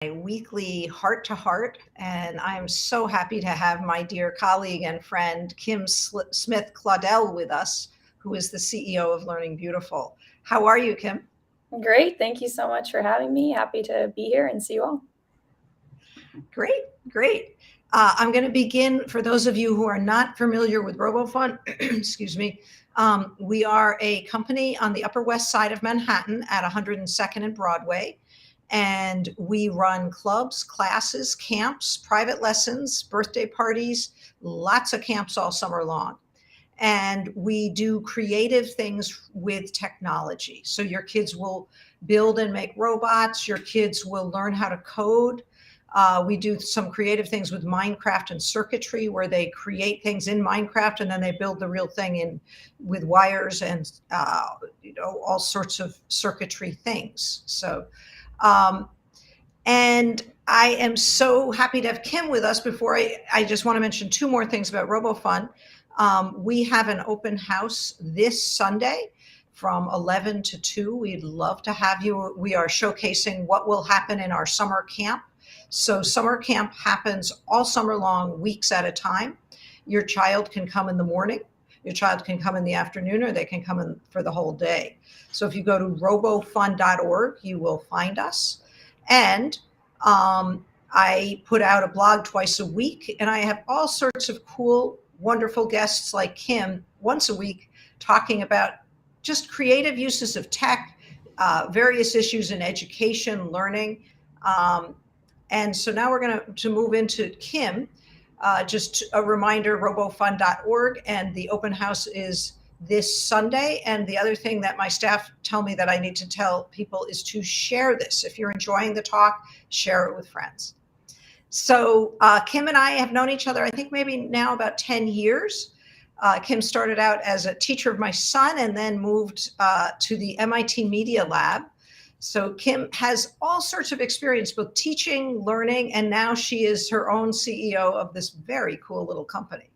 my weekly Heart to Heart, and I'm so happy to have my dear colleague and friend Kim Smith Claudel with us, who is the CEO of Learning Beautiful. How are you, Kim? Great. Thank you so much for having me. Happy to be here and see you all. Great, great. I'm going to begin, for those of you who are not familiar with Robofun, excuse me, we are a company on the Upper West Side of Manhattan at 102nd and Broadway. And we run clubs, classes, camps, private lessons, birthday parties, lots of camps all summer long. And we do creative things with technology. So your kids will build and make robots, your kids will learn how to code. We do some creative things with Minecraft and circuitry, where they create things in Minecraft and then they build the real thing in with wires and all sorts of circuitry things. Um, and I am so happy to have Kim with us. Before I just want to mention two more things about Robofun. We have an open house this Sunday from 11 to 2. We'd love to have you. We are showcasing what will happen in our summer camp. So summer camp happens all summer long, weeks at a time. Your child can come in the morning, your child can come in the afternoon, or they can come in for the whole day. So if you go to robofun.org, you will find us. And I put out a blog twice a week, and I have all sorts of cool, wonderful guests like Kim once a week talking about just creative uses of tech, various issues in education, learning. And so now we're going to move into Kim. Just a reminder, robofun.org, and the open house is this Sunday. And the other thing that my staff tell me that I need to tell people is to share this. If you're enjoying the talk, share it with friends. So Kim and I have known each other, I think maybe now about 10 years. Kim started out as a teacher of my son and then moved to the MIT Media Lab. So Kim has all sorts of experience, both teaching, learning, and now she is her own CEO of this very cool little company.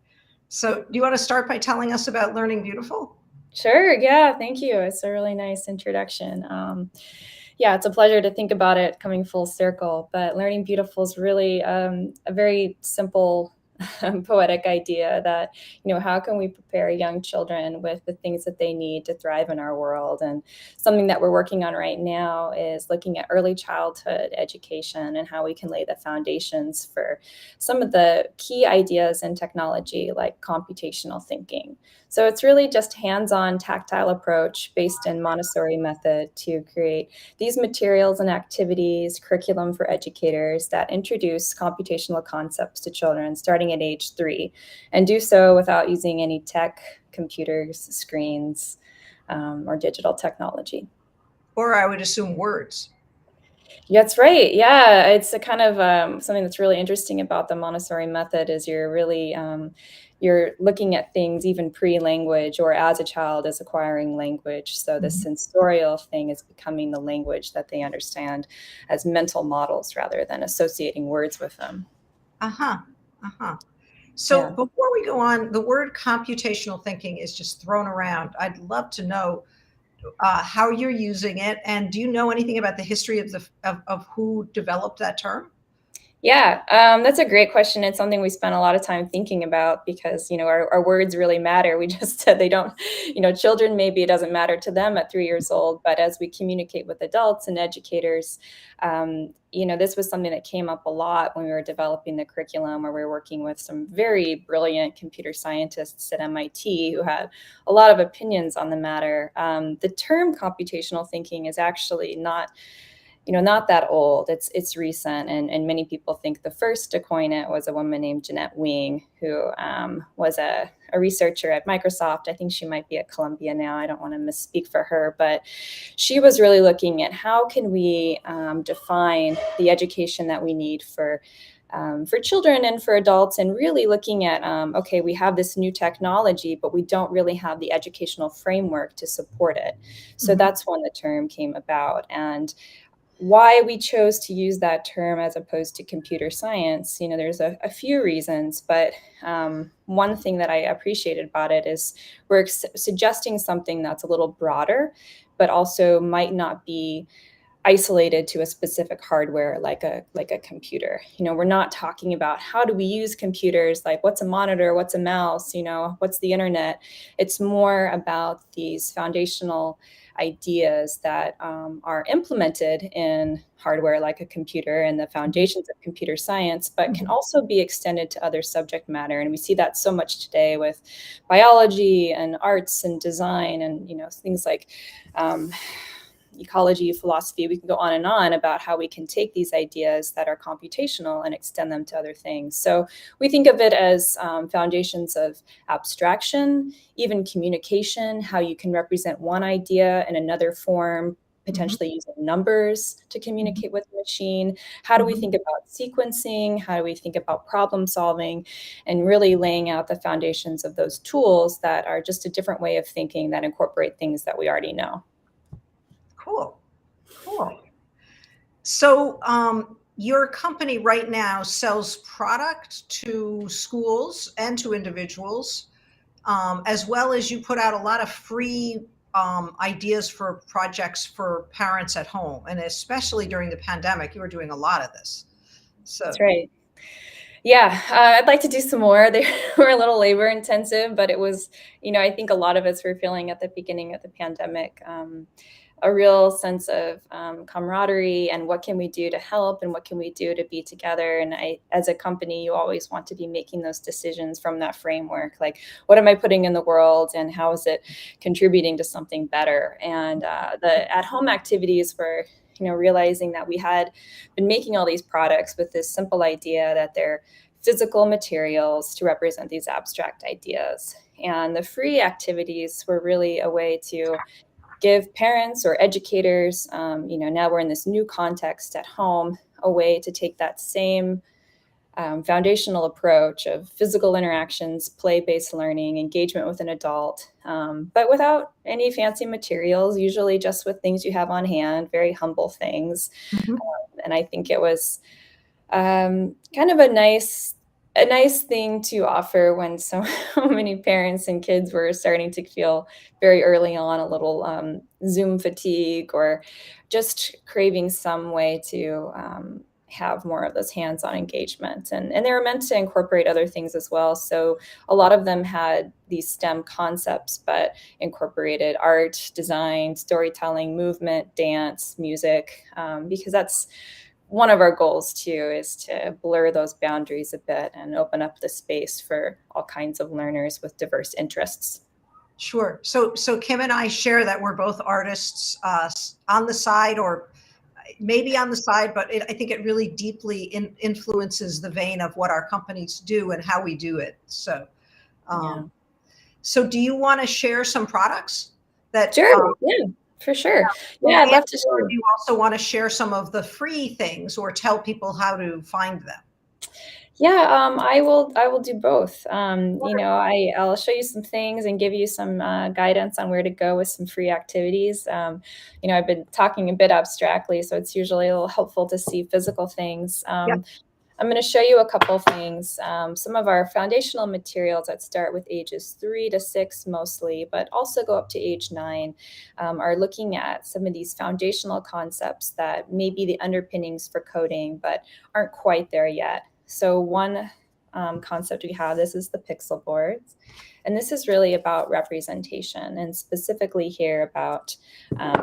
So do you want to start by telling us about Learning Beautiful? Sure. Yeah. Thank you. It's a really nice introduction. Yeah, it's a pleasure to think about it coming full circle. But Learning Beautiful is really a very simple poetic idea that, how can we prepare young children with the things that they need to thrive in our world? And something that we're working on right now is looking at early childhood education and how we can lay the foundations for some of the key ideas in technology, like computational thinking. So it's really just hands-on, tactile approach based in Montessori method to create these materials and activities, curriculum for educators that introduce computational concepts to children starting at age 3, and do so without using any tech, computers, screens, or digital technology. Or I would assume words. That's right. Yeah, it's a kind of something that's really interesting about the Montessori method is you're really you're looking at things even pre-language or as a child is acquiring language. So the sensorial thing is becoming the language that they understand as mental models rather than associating words with them. Uh-huh. Uh-huh. So before we go on, the word computational thinking is just thrown around. I'd love to know how you're using it, and do you know anything about the history of who developed that term? Yeah, that's a great question. It's something we spent a lot of time thinking about because, our words really matter. We just said they don't, children, maybe it doesn't matter to them at 3 years old, but as we communicate with adults and educators, this was something that came up a lot when we were developing the curriculum, where we were working with some very brilliant computer scientists at MIT who had a lot of opinions on the matter. The term computational thinking is actually not that old. It's recent, and many people think the first to coin it was a woman named Jeanette Wing, who was a researcher at Microsoft. I think she might be at Columbia now. I don't want to misspeak for her, but she was really looking at how can we define the education that we need for children and for adults, and really looking at, okay, we have this new technology, but we don't really have the educational framework to support it. So that's when the term came about. And why we chose to use that term as opposed to computer science, there's a few reasons, but one thing that I appreciated about it is we're suggesting something that's a little broader, but also might not be isolated to a specific hardware like a computer. We're not talking about how do we use computers, like what's a monitor, what's a mouse, what's the internet. It's more about these foundational ideas that are implemented in hardware like a computer and the foundations of computer science, but can also be extended to other subject matter. And we see that so much today with biology and arts and design and things like ecology, philosophy. We can go on and on about how we can take these ideas that are computational and extend them to other things. So we think of it as foundations of abstraction, even communication, how you can represent one idea in another form, potentially using numbers to communicate with the machine. How do we think about sequencing? How do we think about problem solving? And really laying out the foundations of those tools that are just a different way of thinking that incorporate things that we already know. Cool. So your company right now sells product to schools and to individuals, as well as you put out a lot of free ideas for projects for parents at home. And especially during the pandemic, you were doing a lot of this. So That's right. Yeah, I'd like to do some more. They were a little labor intensive, but it was, I think a lot of us were feeling at the beginning of the pandemic a real sense of camaraderie and what can we do to help and what can we do to be together. And as a company, you always want to be making those decisions from that framework. Like, what am I putting in the world and how is it contributing to something better? And the at-home activities were realizing that we had been making all these products with this simple idea that they're physical materials to represent these abstract ideas. And the free activities were really a way to give parents or educators, now we're in this new context at home, a way to take that same foundational approach of physical interactions, play-based learning, engagement with an adult, but without any fancy materials, usually just with things you have on hand, very humble things. And I think it was kind of a nice thing to offer when so many parents and kids were starting to feel very early on a little Zoom fatigue or just craving some way to have more of this hands-on engagement. And they were meant to incorporate other things as well. So a lot of them had these STEM concepts, but incorporated art, design, storytelling, movement, dance, music, because that's one of our goals too, is to blur those boundaries a bit and open up the space for all kinds of learners with diverse interests. Sure. So Kim and I share that we're both artists on the side, or maybe on the side, but I think it really deeply influences the vein of what our companies do and how we do it. So, so do you want to share some products that? Sure. Yeah. For sure. Yeah, I'd love to share. Do you also want to share some of the free things or tell people how to find them? Yeah, I will do both. I'll show you some things and give you some guidance on where to go with some free activities. I've been talking a bit abstractly, so it's usually a little helpful to see physical things. I'm going to show you a couple things. Some of our foundational materials that start with ages 3 to 6 mostly, but also go up to age 9, are looking at some of these foundational concepts that may be the underpinnings for coding, but aren't quite there yet. So one concept we have, this is the pixel boards. And this is really about representation, and specifically here about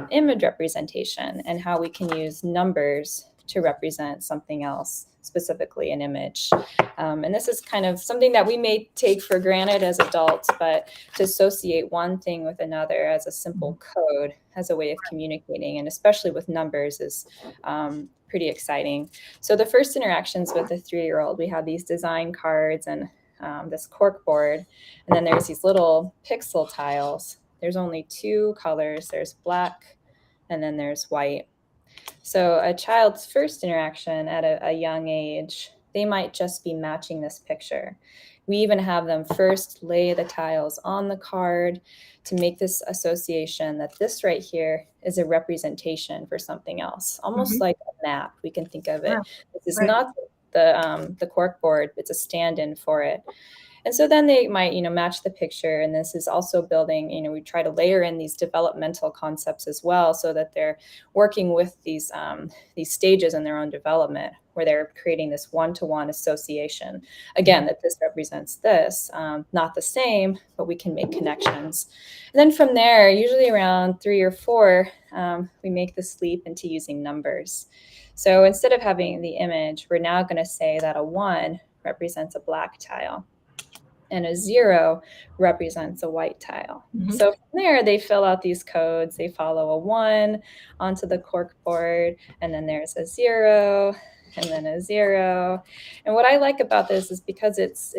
image representation and how we can use numbers to represent something else, specifically an image. And this is kind of something that we may take for granted as adults, but to associate one thing with another as a simple code as a way of communicating, and especially with numbers, is pretty exciting. So the first interactions with a 3-year-old, we have these design cards and this cork board, and then there's these little pixel tiles. There's only 2 colors. There's black and then there's white. So a child's first interaction at a young age, they might just be matching this picture. We even have them first lay the tiles on the card to make this association that this right here is a representation for something else, almost like a map. We can think of it. This is not the cork board, it's a stand-in for it. And so then they might, match the picture. And this is also building, we try to layer in these developmental concepts as well, so that they're working with these stages in their own development, where they're creating this one-to-one association. Again, that this represents this, not the same, but we can make connections. And then from there, usually around 3 or 4, we make this leap into using numbers. So instead of having the image, we're now going to say that a 1 represents a black tile and a 0 represents a white tile. Mhm. So from there, they fill out these codes. They follow a 1 onto the cork board, and then there's a 0, and then a 0. And what I like about this is because it's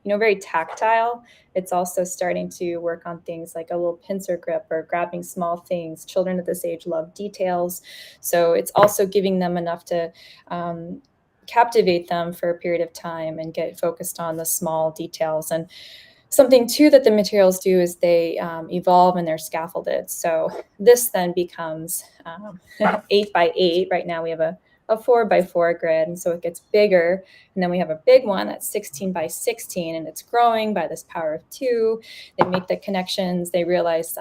very tactile. It's also starting to work on things like a little pincer grip or grabbing small things. Children at this age love details. So it's also giving them enough to captivate them for a period of time and get focused on the small details. And something too that the materials do is they evolve and they're scaffolded. So this then becomes 8 by 8. Right now we have a 4 by 4 grid, and so it gets bigger. And then we have a big one that's 16 by 16, and it's growing by this power of 2. They make the connections. They realize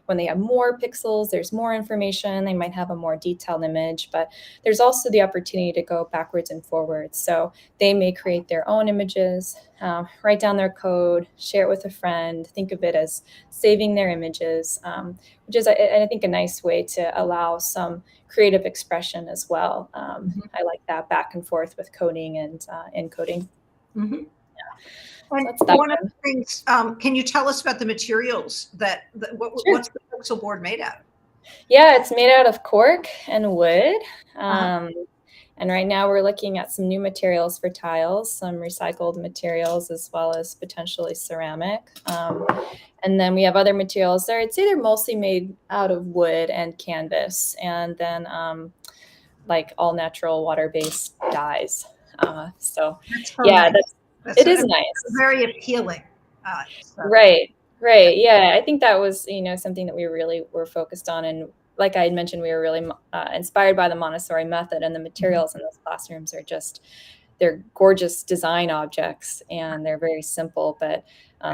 when they have more pixels, there's more information. They might have a more detailed image, but there's also the opportunity to go backwards and forwards. So they may create their own images, write down their code, share it with a friend, think of it as saving their images, which is, I think, a nice way to allow some creative expression as well. I like that back and forth with coding and encoding. Mm-hmm. So And that's that one of one. the things, can you tell us about the materials Sure. what's the pixel board made out of? Yeah, it's made out of cork and wood. Uh-huh. And right now we're looking at some new materials for tiles, some recycled materials, as well as potentially ceramic. And then we have other materials there. I'd say they're mostly made out of wood and canvas, and then like all natural water-based dyes. So That's so yeah, nice. it is nice. Very appealing. So. Right. Yeah, I think that was, something that we really were focused on. And like I had mentioned, we were really inspired by the Montessori method, and the materials in those classrooms are they're gorgeous design objects, and they're very simple, but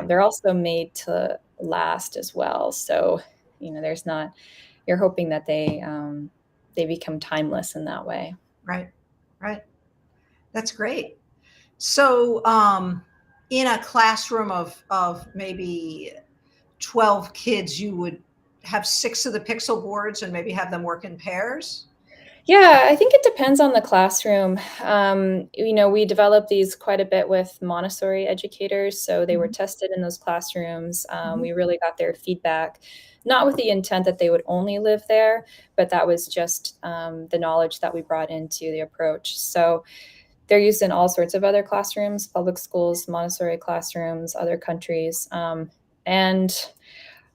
they're also made to last as well. So, you're hoping that they become timeless in that way. Right. That's great. So, in a classroom of maybe 12 kids, you would have 6 of the pixel boards and maybe have them work in pairs? Yeah, I think it depends on the classroom. We developed these quite a bit with Montessori educators, so they were tested in those classrooms. We really got their feedback, not with the intent that they would only live there, but that was just the knowledge that we brought into the approach. So they're used in all sorts of other classrooms, public schools, Montessori classrooms, other countries. And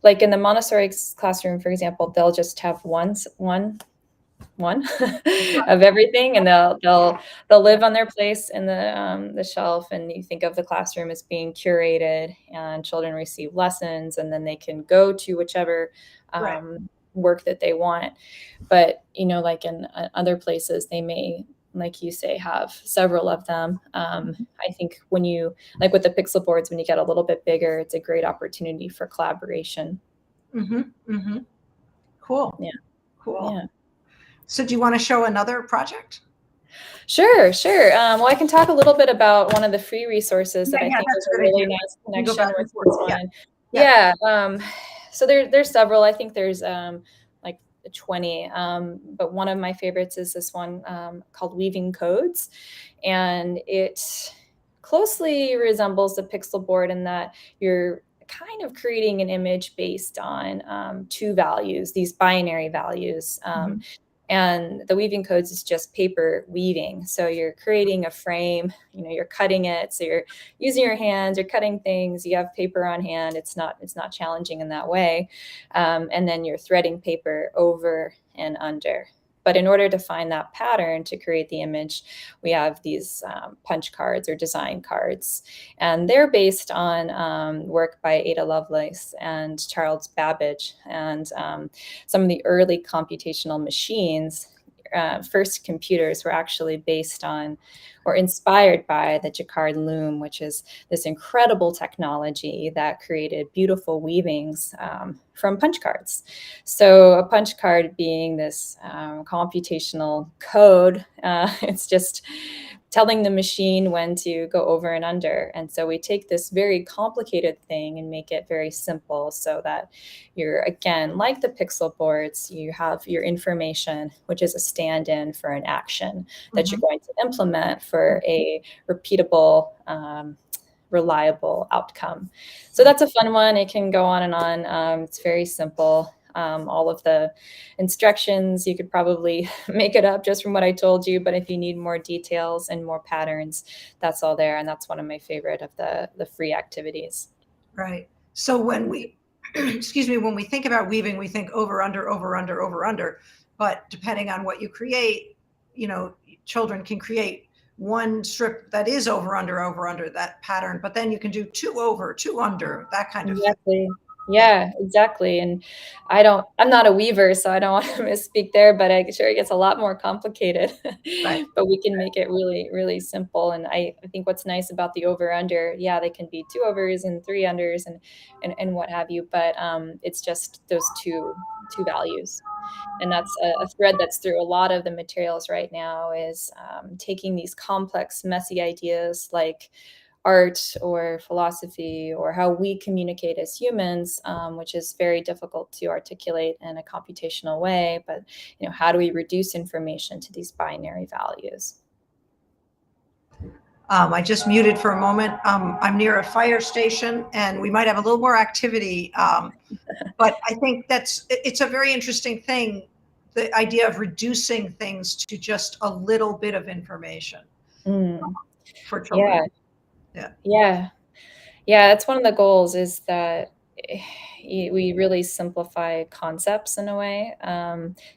like in the Montessori classroom, for example, they'll just have one of everything, and they'll live on their place in the shelf. And you think of the classroom as being curated, and children receive lessons, and then they can go to whichever Right. work that they want. But like in other places, they may, like you say, have several of them. I think when you, like with the pixel boards, when you get a little bit bigger, it's a great opportunity for collaboration. Cool. Yeah. Cool. Yeah. So do you want to show another project? Sure. Well, I can talk a little bit about one of the free resources that I think is a really nice connection with this one. Yeah. So there's several. I think there's like 20, but one of my favorites is this one called Weaving Codes, and it closely resembles the pixel board in that you're kind of creating an image based on 2 values, these binary values. And the weaving codes is just paper weaving. So you're creating a frame, you're cutting it. So you're using your hands, you're cutting things, you have paper on hand. It's not challenging in that way. And then you're threading paper over and under. But in order to find that pattern to create the image, we have these punch cards or design cards. And they're based on work by Ada Lovelace and Charles Babbage. And some of the early computational machines first computers were actually based on or inspired by the Jaccard Loom, which is this incredible technology that created beautiful weavings from punch cards. So a punch card being this computational code, it's just telling the machine when to go over and under. And so we take this very complicated thing and make it very simple so that you're, again, like the pixel boards, you have your information, which is a stand-in for an action that you're going to implement for a repeatable, reliable outcome. So that's a fun one. It can go on and on. It's very simple. All of the instructions, you could probably make it up just from what I told you, but if you need more details and more patterns, that's all there. And that's one of my favorite of the free activities. Right. So when we, excuse me, when we think about weaving, we think over, under, over, under, over, under. But depending on what you create, children can create one strip that is over, under that pattern, but then you can do two over, two under, that kind of thing. Exactly. Yeah, exactly. And I'm not a weaver, so I don't want to misspeak there, but I'm sure it gets a lot more complicated. Right. But we can make it really, really simple. And I think what's nice about the over under, yeah, they can be 2 overs and 3 unders and what have you, but it's just those two values. And that's a thread that's through a lot of the materials right now is taking these complex, messy ideas like art or philosophy or how we communicate as humans, which is very difficult to articulate in a computational way. But how do we reduce information to these binary values? I just muted for a moment. I'm near a fire station and we might have a little more activity. But I think it's a very interesting thing, the idea of reducing things to just a little bit of information for children. Yeah. That's one of the goals, is that we really simplify concepts in a way,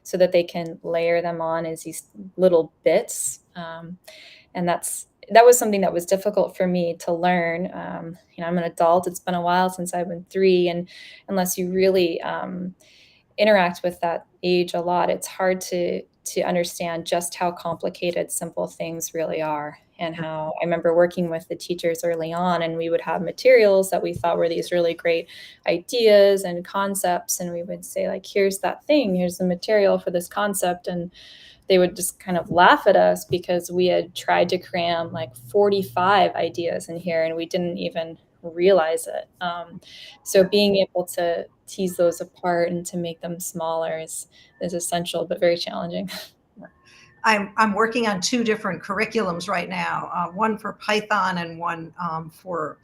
so that they can layer them on as these little bits. And that was something that was difficult for me to learn. I'm an adult. It's been a while since I've been 3, and unless you really interact with that age a lot, it's hard to understand just how complicated simple things really are. And how I remember working with the teachers early on, and we would have materials that we thought were these really great ideas and concepts, and we would say, like, here's that thing, here's the material for this concept, and they would just kind of laugh at us because we had tried to cram like 45 ideas in here and we didn't even realize it. So being able to tease those apart and to make them smaller is essential, but very challenging. I'm working on 2 different curriculums right now, one for Python and one for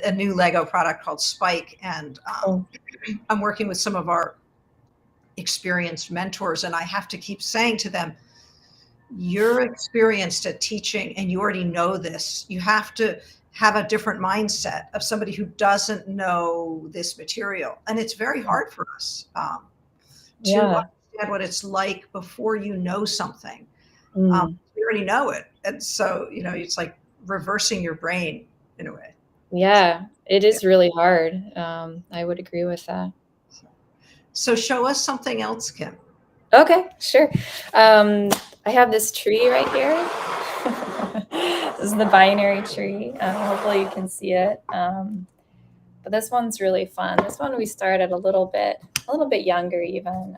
a new Lego product called Spike. And I'm working with some of our experienced mentors, and I have to keep saying to them, you're experienced at teaching and you already know this. You have to have a different mindset of somebody who doesn't know this material. And it's very hard for us to understand what it's like before you know something. You already know it. And so, it's like reversing your brain in a way. Yeah, it is really hard. I would agree with that. So show us something else, Kim. Okay, sure. I have this tree right here. This is the binary tree. Hopefully you can see it. But this one's really fun. This one we started a little bit younger even,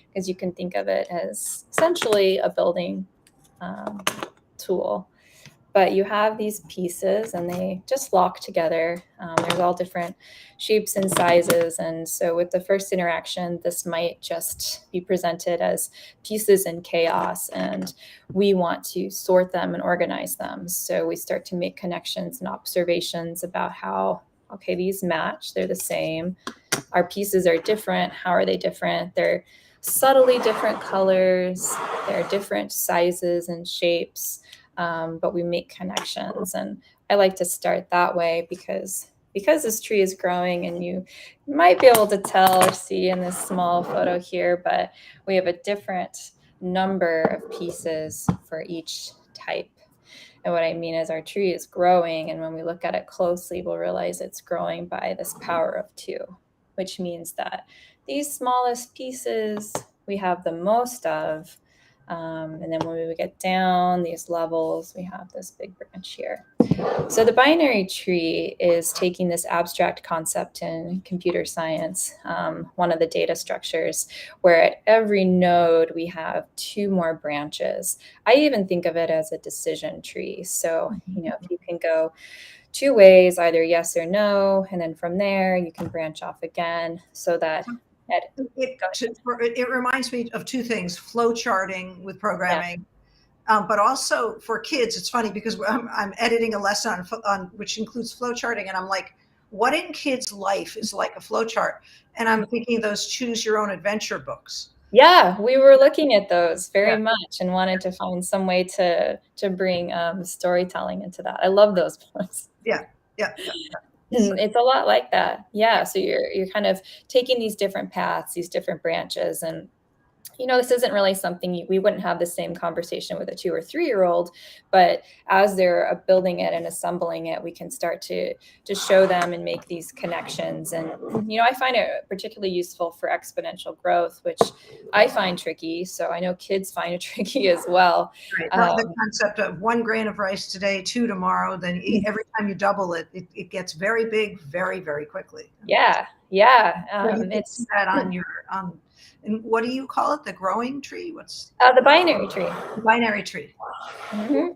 because you can think of it as essentially a building tool. But you have these pieces and they just lock together. There's all different shapes and sizes. And so with the first interaction, this might just be presented as pieces in chaos. And we want to sort them and organize them. So we start to make connections and observations about how, okay, these match, they're the same. Our pieces are different. How are they different? They're subtly different colors. They're different sizes and shapes. But we make connections, and I like to start that way because this tree is growing, and you might be able to tell or see in this small photo here, but we have a different number of pieces for each type. And what I mean is our tree is growing, and when we look at it closely, we'll realize it's growing by this power of 2, which means that these smallest pieces we have the most of, And then when we get down these levels, we have this big branch here. So the binary tree is taking this abstract concept in computer science, one of the data structures, where at every node we have two more branches. I even think of it as a decision tree. So, if you can go two ways, either yes or no, and then from there you can branch off again so that it reminds me of two things: flow charting with yeah. programming, but also for kids. It's funny because I'm editing a lesson on which includes flow charting, and I'm like, what in kids' life is like a flow chart? And I'm thinking of those choose your own adventure books. Yeah, we were looking at those very much and wanted to find some way to bring storytelling into that. I love those books. Yeah. It's a lot like that. Yeah, so you're kind of taking these different paths, these different branches, and this isn't really something we wouldn't have the same conversation with a 2 or 3-year-old, but as they're building it and assembling it, we can start to show them and make these connections. And I find it particularly useful for exponential growth, which I find tricky. So I know kids find it tricky as well. Right. The concept of 1 grain of rice today, 2 tomorrow, then every time you double it, it gets very big, very, very quickly. Yeah. It's that on your and what do you call it? The growing tree? What's the binary tree? The binary tree.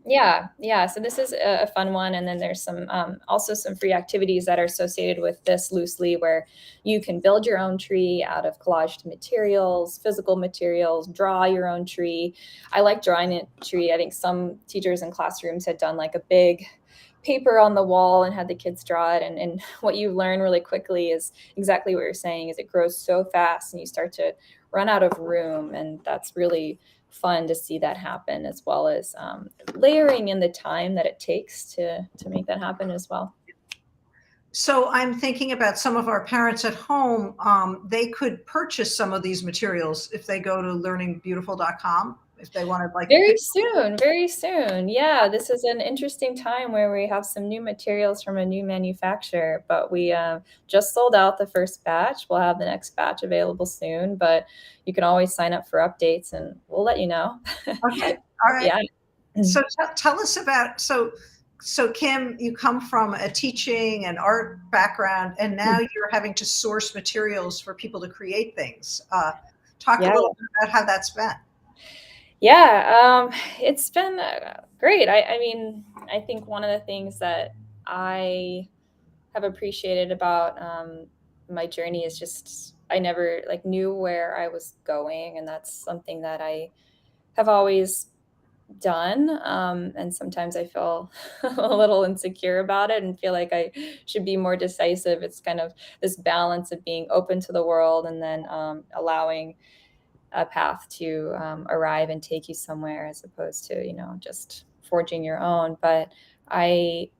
Yeah. So this is a fun one, and then there's some also some free activities that are associated with this loosely, where you can build your own tree out of collaged materials, physical materials, draw your own tree. I like drawing a tree. I think some teachers in classrooms had done like a big paper on the wall and had the kids draw it. And what you learn really quickly is exactly what you're saying, is it grows so fast and you start to run out of room. And that's really fun to see that happen, as well as layering in the time that it takes to make that happen as well. So I'm thinking about some of our parents at home. They could purchase some of these materials if they go to learningbeautiful.com, if they wanted very soon. Yeah, this is an interesting time where we have some new materials from a new manufacturer, but we just sold out the first batch. We'll have the next batch available soon, but you can always sign up for updates and we'll let you know. Okay. All right. Yeah. So tell us about, so Kim, you come from a teaching and art background, and now you're having to source materials for people to create things. Talk a little bit about how that's been. Yeah, it's been great. I mean, I think one of the things that I have appreciated about my journey is just I never knew where I was going, and that's something that I have always done. And sometimes I feel a little insecure about it and feel like I should be more decisive. It's kind of this balance of being open to the world and then allowing a path to arrive and take you somewhere, as opposed to just forging your own. But I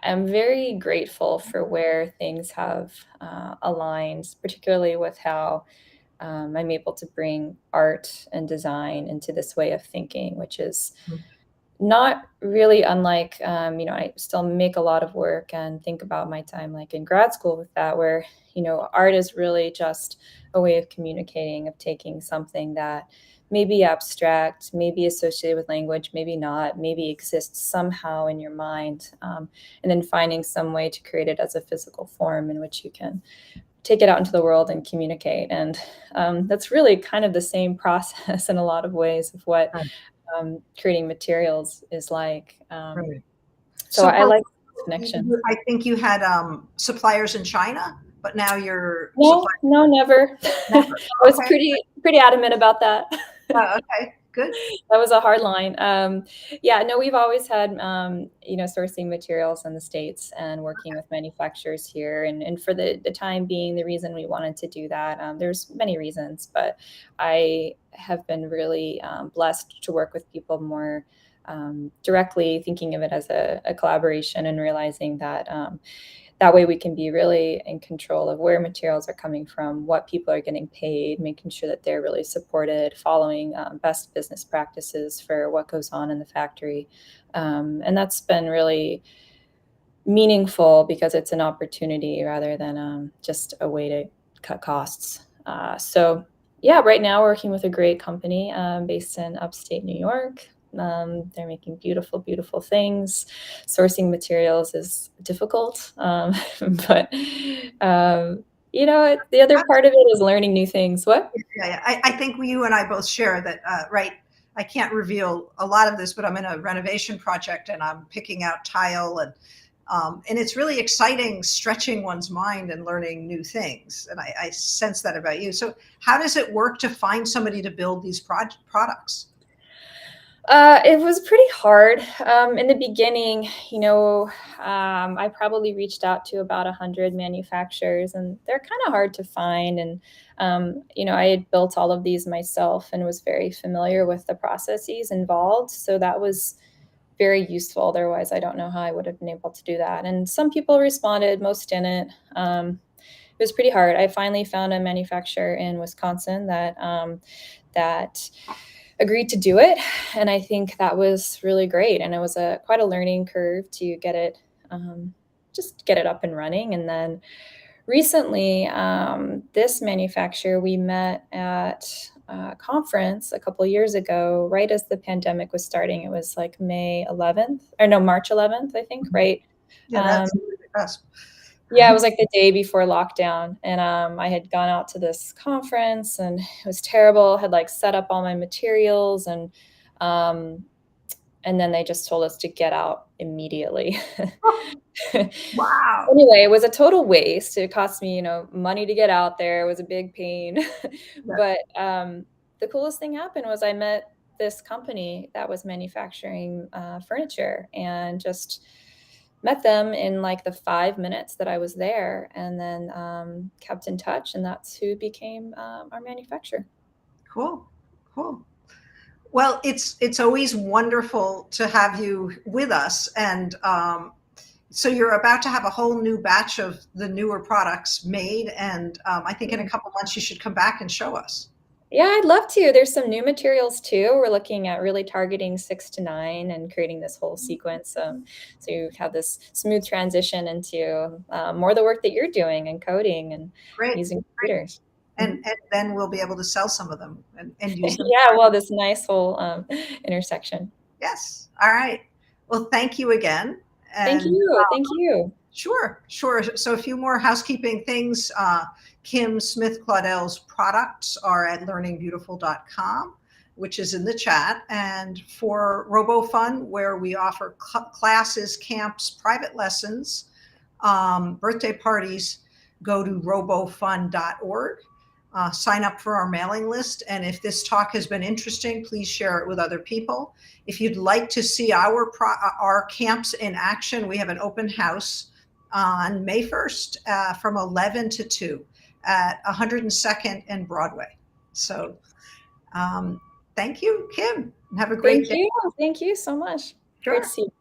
am very grateful for where things have aligned, particularly with how I'm able to bring art and design into this way of thinking, which is not really unlike, I still make a lot of work and think about my time like in grad school with that, where, art is really just a way of communicating, of taking something that may be abstract, maybe associated with language, maybe not, maybe exists somehow in your mind, and then finding some way to create it as a physical form in which you can take it out into the world and communicate. And that's really kind of the same process in a lot of ways of what creating materials is like. So I like connection. I think you had suppliers in China, but now you're no, never. I was pretty adamant about that. Okay, good. That was a hard line. Yeah, no, we've always had sourcing materials in the States and working with manufacturers here. And for the time being, the reason we wanted to do that, there's many reasons, but I have been really blessed to work with people more directly, thinking of it as a collaboration and realizing that that way we can be really in control of where materials are coming from, what people are getting paid, making sure that they're really supported, following best business practices for what goes on in the factory. And that's been really meaningful because it's an opportunity rather than just a way to cut costs. So Yeah, right now we're working with a great company based in upstate New York. They're making beautiful, beautiful things. Sourcing materials is difficult, but the other part of it is learning new things. What? Yeah. I think you and I both share that, right? I can't reveal a lot of this, but I'm in a renovation project and I'm picking out tile and it's really exciting stretching one's mind and learning new things. And I sense that about you. So how does it work to find somebody to build these products? It was pretty hard in the beginning. I probably reached out to about 100 manufacturers, and they're kind of hard to find. And I had built all of these myself and was very familiar with the processes involved, so that was very useful. Otherwise, I don't know how I would have been able to do that. And some people responded, most didn't. It was pretty hard. I finally found a manufacturer in Wisconsin that agreed to do it, and I think that was really great. And it was quite a learning curve to get it just get it up and running. And then recently, this manufacturer we met at a conference a couple of years ago, right as the pandemic was starting. It was like May 11th, or no, March 11th, I think, right? Yeah, Um, that's the best. yeah, it was like the day before lockdown, and I had gone out to this conference, and it was terrible. Had like set up all my materials, um, and then they just told us to get out immediately. Wow. Anyway, it was a total waste. It cost me, money to get out there. It was a big pain, Yeah. but the coolest thing happened was I met this company that was manufacturing furniture, and just met them in like the 5 minutes that I was there, and then kept in touch, and that's who became our manufacturer. Cool. Cool. Well, it's always wonderful to have you with us, and so you're about to have a whole new batch of the newer products made, and I think in a couple months you should come back and show us. Yeah, I'd love to. There's some new materials too. We're looking at really targeting 6 to 9 and creating this whole sequence. So you have this smooth transition into more of the work that you're doing and coding and Great, using great. computers. Mhm. And then we'll be able to sell some of them and use them. Yeah, well, this nice whole intersection. Yes. All right. Well, thank you again. Thank And you. Thank you. sure, sure. So a few more housekeeping things. Kim Smith Claudel's products are at learningbeautiful.com, which is in the chat. And for Robofun, where we offer classes, camps, private lessons, birthday parties, go to robofun.org. Sign up for our mailing list. And if this talk has been interesting, please share it with other people. If you'd like to see our camps in action, we have an open house on May 1st from 11 to 2 at 102nd and Broadway. So thank you, Kim. Have a great Thank day. you. Thank you so much. Great to Sure. see you.